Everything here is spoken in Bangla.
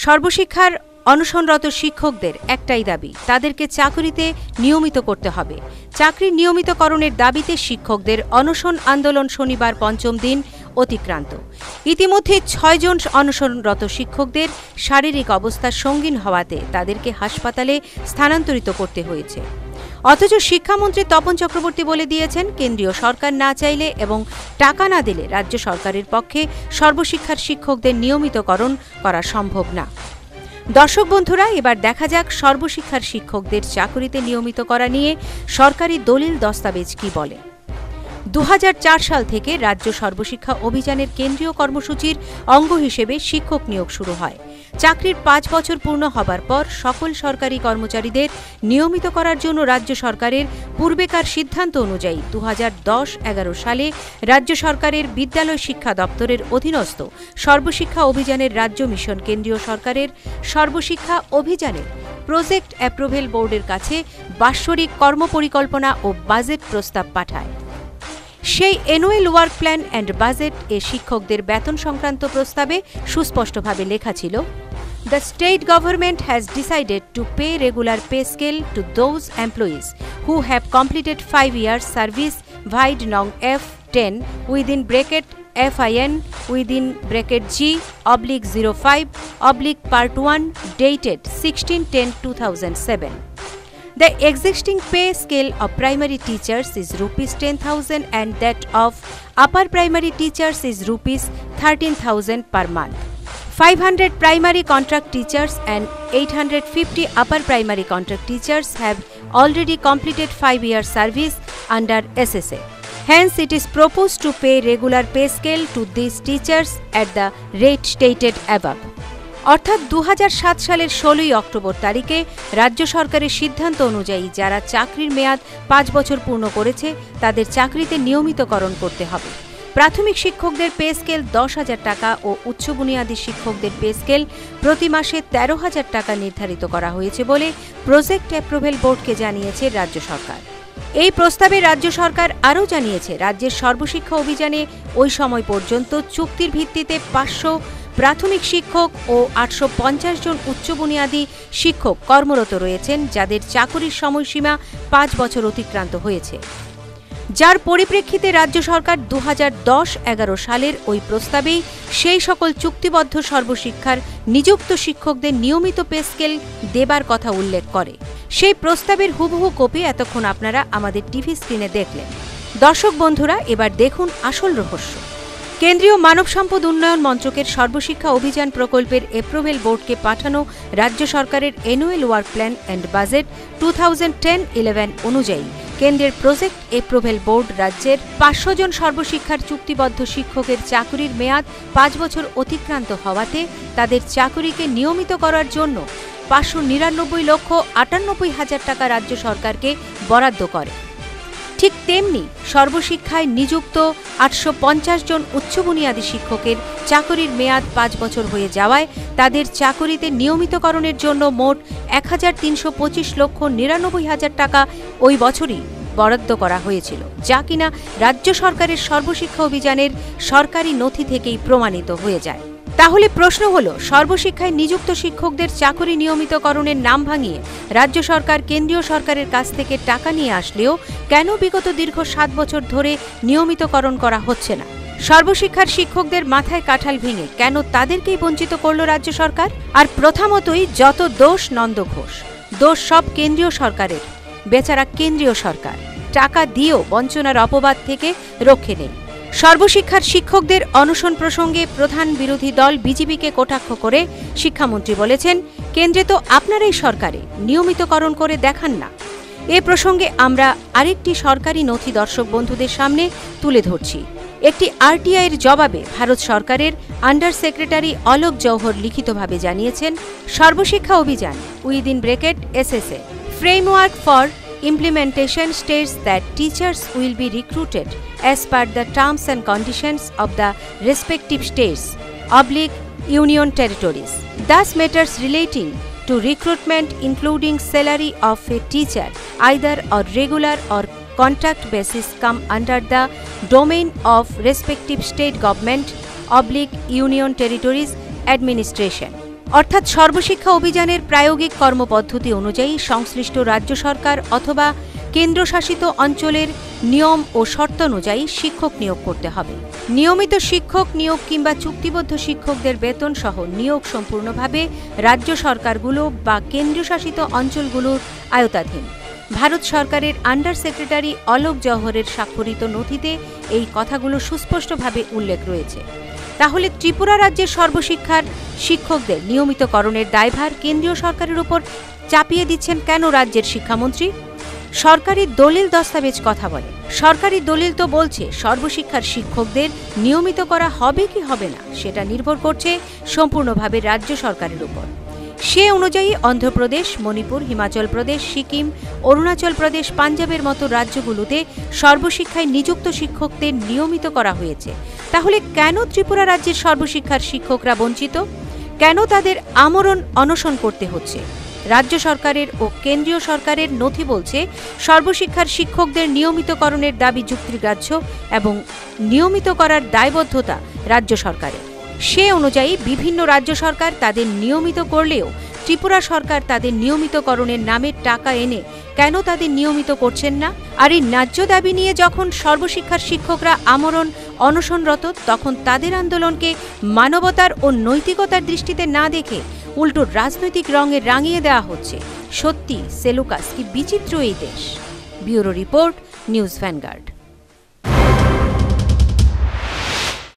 সর্বশিক্ষার অনশনরত শিক্ষকদের একটাই দাবি, তাদেরকে চাকরিতে নিয়মিত করতে হবে। চাকরির নিয়মিতকরণের দাবিতে শিক্ষকদের অনশন আন্দোলন শনিবার পঞ্চম দিন অতিক্রান্ত। ইতিমধ্যে ৬ জন অনশনরত শিক্ষকদের শারীরিক অবস্থা সঙ্গীন হওয়াতে তাদেরকে হাসপাতালে স্থানান্তরিত করতে হয়েছে। অথচ শিক্ষামন্ত্রী তপন চক্রবর্তী বলে দিয়েছেন, কেন্দ্রীয় সরকার না চাইলে এবং টাকা না দিলে রাজ্য সরকারের পক্ষে সর্বশিক্ষার শিক্ষকদের নিয়মিতকরণ করা সম্ভব না। দর্শক বন্ধুরা, এবার দেখা যাক সর্বশিক্ষার শিক্ষকদের চাকরিতে নিয়মিত করা নিয়ে সরকারি দলিল দস্তাবেজ কি বলে। ২০০৪ সাল থেকে রাজ্য সর্বশিক্ষা অভিযানের কেন্দ্রীয় কর্মসূচির অঙ্গ হিসেবে শিক্ষক নিয়োগ শুরু হয়। চাকরির ৫ বছর পূর্ণ হবার পর সকল সরকারি কর্মচারীদের নিয়মিত করার জন্য রাজ্য সরকারের পূর্বেকার সিদ্ধান্ত অনুযায়ী ২০১০-১১ সালে রাজ্য সরকারের বিদ্যালয় শিক্ষা দপ্তরের অধীনস্থ সর্বশিক্ষা অভিযানের রাজ্য মিশন কেন্দ্রীয় সরকারের সর্বশিক্ষা অভিযানের প্রজেক্ট অ্যাপ্রুভেল বোর্ডের কাছে বাৎসরিক কর্মপরিকল্পনা ও বাজেট প্রস্তাব পাঠায়। সেই annual work plan and budget এ শিক্ষকদের বেতন সংক্রান্ত প্রস্তাবে সুস্পষ্টভাবে লেখা ছিল, The state government has decided to pay regular pay scale to those employees who have completed 5 years service void nong F10 within bracket FIN within bracket G/05/part 1 dated 16/10/2007. The existing pay scale of primary teachers is ₹10,000 and that of upper primary teachers is ₹13,000 per month. 500 primary contract teachers and 850 upper primary contract teachers have already completed 5 years service under SSA. Hence, it is proposed to pay regular pay scale to these teachers at the rate stated above. অর্থাৎ ২০০৭ সালের ১৬ই অক্টোবর তারিখে রাজ্য সরকারের সিদ্ধান্ত অনুযায়ী যারা চাকরির মেয়াদ ৫ বছর পূর্ণ করেছে তাদের চাকরিতে নিয়মিতকরণ করতে হবে। প্রাথমিক শিক্ষকদের পে স্কেল ১০,০০০ টাকা ও উচ্চ বুনিয়াদী শিক্ষকদের পে স্কেল প্রতি মাসে ১৩,০০০ টাকা নির্ধারিত করা হয়েছে বলে প্রজেক্ট অ্যাপ্রুভেল বোর্ডকে জানিয়েছে রাজ্য সরকার। এই প্রস্তাবে রাজ্য সরকার আরও জানিয়েছে, রাজ্যের সর্বশিক্ষা অভিযানে ওই সময় পর্যন্ত চুক্তির ভিত্তিতে ৫০০ প্রাথমিক শিক্ষক ও ৮৫০ জন উচ্চ বুনিয়াদী শিক্ষক কর্মরত রয়েছেন, যাদের চাকরির সময়সীমা ৫ বছর অতিক্রান্ত হয়েছে। যার পরিপ্রেক্ষিতে রাজ্য সরকার ২০১০-১১ সালের ওই প্রস্তাবেই সেই সকল চুক্তিবদ্ধ সর্বশিক্ষার নিযুক্ত শিক্ষকদের নিয়মিত পে স্কেল দেবার কথা উল্লেখ করে। সেই প্রস্তাবের হুবহু কপি এতক্ষণ আপনারা আমাদের টিভি স্ক্রিনে দেখলেন। দর্শক বন্ধুরা, এবার দেখুন আসল রহস্য। কেন্দ্রীয় মানব সম্পদ উন্নয়ন মন্ত্রকের সর্বশিক্ষা অভিযান প্রকল্পের অ্যাপ্রুভেল বোর্ডকে পাঠানো রাজ্য সরকারের annual work plan and budget 2010-11 অনুযায়ী কেন্দ্রের প্রজেক্ট অ্যাপ্রুভেল বোর্ড রাজ্যের ৫০০ জন সর্বশিক্ষার চুক্তিবদ্ধ শিক্ষকের চাকরির মেয়াদ ৫ বছর অতিক্রান্ত হওয়াতে তাদের চাকরিকে নিয়মিত করার জন্য ৫৯৯,৯৮,০০০ টাকা রাজ্য সরকারকে বরাদ্দ করে। ঠিক তেমনি সর্বশিক্ষায় নিযুক্ত ৮৫০ জন উচ্চ বুনিয়াদী শিক্ষকের চাকরির মেয়াদ ৫ বছর হয়ে যাওয়ায় তাদের চাকরিতে নিয়মিতকরণের জন্য মোট ১,৩২৫,৯৯,০০০ টাকা ওই বছরই বরাদ্দ করা হয়েছিল, যা কিনা রাজ্য সরকারের সর্বশিক্ষা অভিযানের সরকারি নথি থেকেই প্রমাণিত হয়ে যায়। তাহলে প্রশ্ন হল, সর্বশিক্ষায় নিযুক্ত শিক্ষকদের চাকরি নিয়মিতকরণের নাম ভাঙিয়ে রাজ্য সরকার কেন্দ্রীয় সরকারের কাছ থেকে টাকা নিয়ে আসলেও কেন বিগত দীর্ঘ ৭ বছর ধরে নিয়মিতকরণ করা হচ্ছে না? সর্বশিক্ষার শিক্ষকদের মাথায় কাঁঠাল ভেঙে কেন তাদেরকেই বঞ্চিত করল রাজ্য সরকার? আর প্রথমতই যত দোষ নন্দ ঘোষ, দোষ সব কেন্দ্রীয় সরকারের। বেচারা কেন্দ্রীয় সরকার টাকা দিয়েও বঞ্চনার অপবাদ থেকে রক্ষে নেই। সর্বশিক্ষার শিক্ষকদের অনশন প্রসঙ্গে প্রধান বিরোধী দল বিজেপিকে কটাক্ষ করে শিক্ষামন্ত্রী বলেছেন, কেন্দ্রে তো আপনারাই সরকারে নিয়মিতকরণ করে দেখান না। এ প্রসঙ্গে আমরা আরেকটি সরকারি নথি দর্শক বন্ধুদের সামনে তুলে ধরছি। একটি আরটিআইয়ের জবাবে ভারত সরকারের আন্ডার সেক্রেটারি অলোক জওহর লিখিতভাবে জানিয়েছেন, Sarva Shiksha Abhiyan within bracket SSA framework for implementation states that teachers will be recruited as per the terms and conditions of the respective states/union territories. Thus, matters relating to recruitment including salary of a teacher either on regular or contract basis come under the domain of respective state government/union territories administration. অর্থাৎ সর্বশিক্ষা অভিযানের প্রায়োগিক কর্মপদ্ধতি অনুযায়ী সংশ্লিষ্ট রাজ্য সরকার অথবা কেন্দ্রশাসিত অঞ্চলের নিয়ম ও শর্ত অনুযায়ী শিক্ষক নিয়োগ করতে হবে। নিয়মিত শিক্ষক নিয়োগ কিংবা চুক্তিবদ্ধ শিক্ষকদের বেতন সহ নিয়োগ সম্পূর্ণভাবে রাজ্য সরকারগুলো বা কেন্দ্রশাসিত অঞ্চলগুলোর আওতাধীন। ভারত সরকারের আন্ডার সেক্রেটারি অলোক জওহরের স্বাক্ষরিত নথিতে এই কথাগুলো সুস্পষ্টভাবে উল্লেখ রয়েছে। তাহলে ত্রিপুরা রাজ্যের সর্বশিক্ষার শিক্ষকদের নিয়মিতকরণের দায়ভার কেন্দ্রীয় সরকারের উপর চাপিয়ে দিচ্ছেন কেন রাজ্যের শিক্ষামন্ত্রী? সরকারি দলিল দস্তাবেজ কথা বলে। সরকারি দলিল তো বলছে সর্বশিক্ষার শিক্ষকদের নিয়মিত করা হবে কি হবে না সেটা নির্ভর করছে সম্পূর্ণভাবে রাজ্য সরকারের উপর। সে অনুযায়ী অন্ধ্রপ্রদেশ, মণিপুর, হিমাচল প্রদেশ, সিকিম, অরুণাচল প্রদেশ, পাঞ্জাবের মতো রাজ্যগুলোতে সর্বশিক্ষায় নিযুক্ত শিক্ষকদের নিয়মিত করা হয়েছে। তাহলে কেন ত্রিপুরা রাজ্যের সর্বশিক্ষার শিক্ষকরা বঞ্চিত? কেন তাদের আমরণ অনশন করতে হচ্ছে? রাজ্য সরকারের ও কেন্দ্রীয় সরকারের নথি বলছে সর্বশিক্ষার শিক্ষকদের নিয়মিতকরণের দাবি যুক্তিগ্রাহ্য এবং নিয়মিত করার দায়বদ্ধতা রাজ্য সরকারের। সে অনুযায়ী বিভিন্ন রাজ্য সরকার তাদের নিয়মিত করলেও ত্রিপুরা সরকার তাদের নিয়মিতকরণের নামে টাকা এনে কেন তাদের নিয়মিত করছেন না? আর এই ন্যায্য দাবি নিয়ে যখন সর্বশিক্ষার শিক্ষকরা আমরণ অনশনরত, তখন তাদের আন্দোলনকে মানবতার ও নৈতিকতার দৃষ্টিতে না দেখে উল্টো রাজনৈতিক রঙে রাঙিয়ে দেওয়া হচ্ছে। সত্যি সেলুকাস কি বিচিত্র এই দেশ। Bureau report, news vanguard.